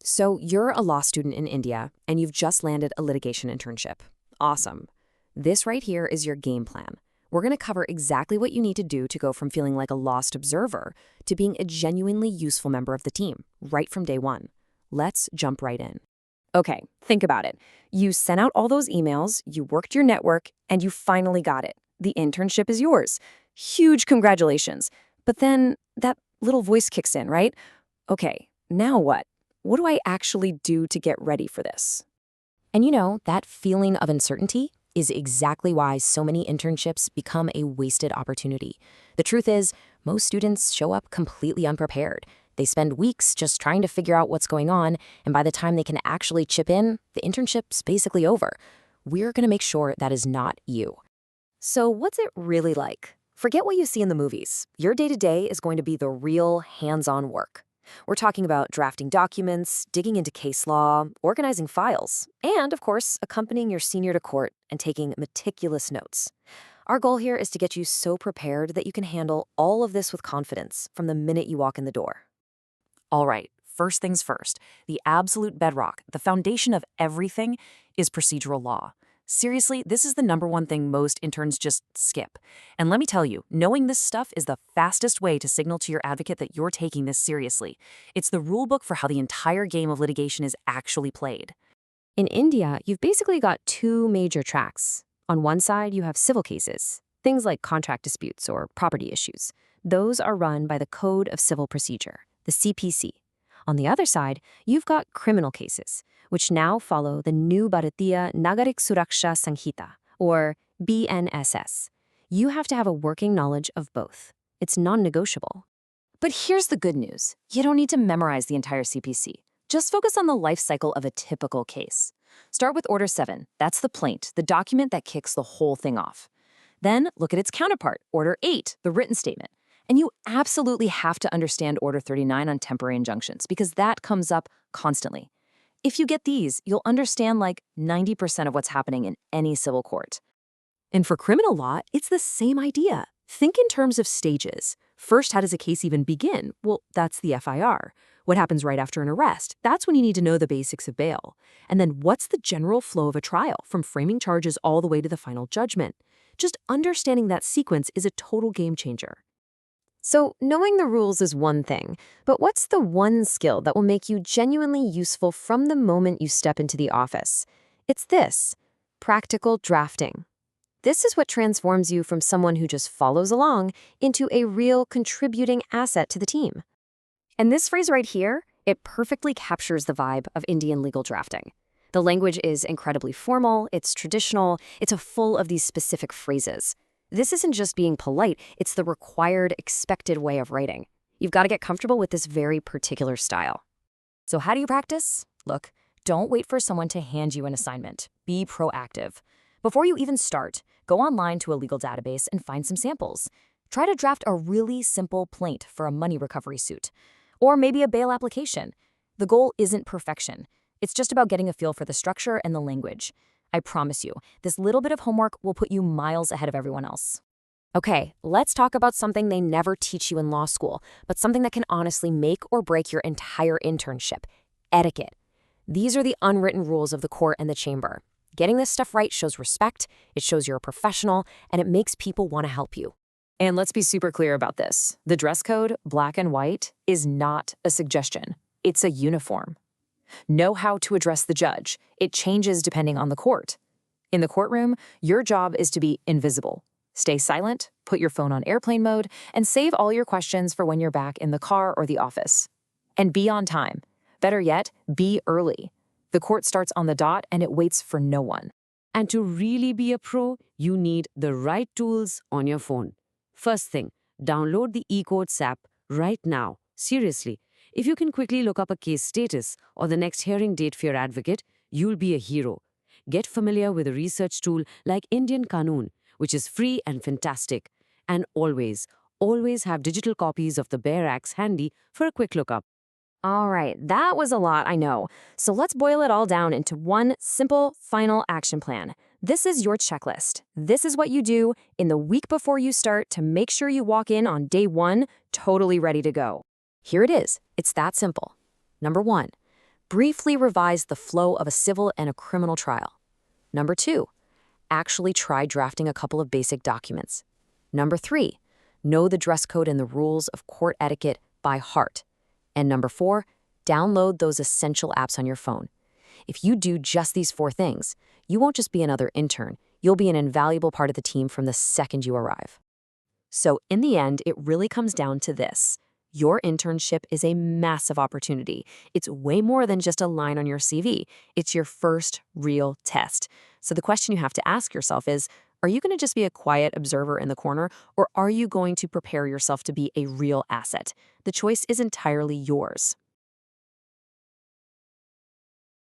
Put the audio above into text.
So you're a law student in India, and you've just landed a litigation internship. Awesome. This right here is your game plan. We're going to cover exactly what you need to do to go from feeling like a lost observer to being a genuinely useful member of the team, right from day one. Let's jump right in. Okay, think about it. You sent out all those emails, you worked your network, and you finally got it. The internship is yours. Huge congratulations. But then that little voice kicks in, right? Okay, now what? What do I actually do to get ready for this? And that feeling of uncertainty is exactly why so many internships become a wasted opportunity. The truth is, most students show up completely unprepared. They spend weeks just trying to figure out what's going on, and by the time they can actually chip in, the internship's basically over. We're going to make sure that is not you. So what's it really like? Forget what you see in the movies. Your day-to-day is going to be the real hands-on work. We're talking about drafting documents, digging into case law, organizing files, and, of course, accompanying your senior to court and taking meticulous notes. Our goal here is to get you so prepared that you can handle all of this with confidence from the minute you walk in the door. All right, first things first. The absolute bedrock, the foundation of everything, is procedural law. Seriously, this is the #1 thing most interns just skip. And let me tell you, knowing this stuff is the fastest way to signal to your advocate that you're taking this seriously. It's the rule book for how the entire game of litigation is actually played. In India, you've basically got two major tracks. On one side, you have civil cases, things like contract disputes or property issues. Those are run by the Code of Civil Procedure, the CPC. On the other side, you've got criminal cases, which now follow the new Bharatiya Nagarik Suraksha Sanhita, or BNSS. You have to have a working knowledge of both. It's non-negotiable. But here's the good news. You don't need to memorize the entire CPC. Just focus on the life cycle of a typical case. Start with Order 7. That's the plaint, the document that kicks the whole thing off. Then look at its counterpart, Order 8, the written statement. And you absolutely have to understand Order 39 on temporary injunctions, because that comes up constantly. If you get these, you'll understand like 90% of what's happening in any civil court. And for criminal law, it's the same idea. Think in terms of stages. First, how does a case even begin? Well, that's the FIR. What happens right after an arrest? That's when you need to know the basics of bail. And then what's the general flow of a trial, from framing charges all the way to the final judgment? Just understanding that sequence is a total game changer. So knowing the rules is one thing, but what's the one skill that will make you genuinely useful from the moment you step into the office? It's this: practical drafting. This is what transforms you from someone who just follows along into a real contributing asset to the team. And this phrase right here, it perfectly captures the vibe of Indian legal drafting. The language is incredibly formal, it's traditional, it's full of these specific phrases. This isn't just being polite, it's the required, expected way of writing. You've got to get comfortable with this very particular style. So how do you practice? Look, don't wait for someone to hand you an assignment. Be proactive. Before you even start, go online to a legal database and find some samples. Try to draft a really simple plaint for a money recovery suit, or maybe a bail application. The goal isn't perfection. It's just about getting a feel for the structure and the language. I promise you, this little bit of homework will put you miles ahead of everyone else. Okay, let's talk about something they never teach you in law school, but something that can honestly make or break your entire internship: etiquette. These are the unwritten rules of the court and the chamber. Getting this stuff right shows respect, it shows you're a professional, and it makes people want to help you. And let's be super clear about this. The dress code, black and white, is not a suggestion. It's a uniform. Know how to address the judge. It changes depending on the court. In the courtroom, your job is to be invisible. Stay silent, put your phone on airplane mode, and save all your questions for when you're back in the car or the office. And be on time. Better yet, be early. The court starts on the dot and it waits for no one. And to really be a pro, you need the right tools on your phone. First thing, download the eCourts app right now. Seriously. If you can quickly look up a case status or the next hearing date for your advocate, you'll be a hero. Get familiar with a research tool like Indian Qanun, which is free and fantastic. And always have digital copies of the Bare Acts handy for a quick lookup. All right, that was a lot, I know. So let's boil it all down into one simple, final action plan. This is your checklist. This is what you do in the week before you start to make sure you walk in on day 1 totally ready to go. Here it is. It's that simple. Number 1, Briefly revise the flow of a civil and a criminal trial. Number 2, actually try drafting a couple of basic documents. Number 3, know the dress code and the rules of court etiquette by heart. And number 4, download those essential apps on your phone. If you do just these 4 things, you won't just be another intern, you'll be an invaluable part of the team from the second you arrive. So in the end, it really comes down to this. Your internship is a massive opportunity. It's way more than just a line on your CV. It's your first real test. So the question you have to ask yourself is, are you going to just be a quiet observer in the corner, or are you going to prepare yourself to be a real asset? The choice is entirely yours.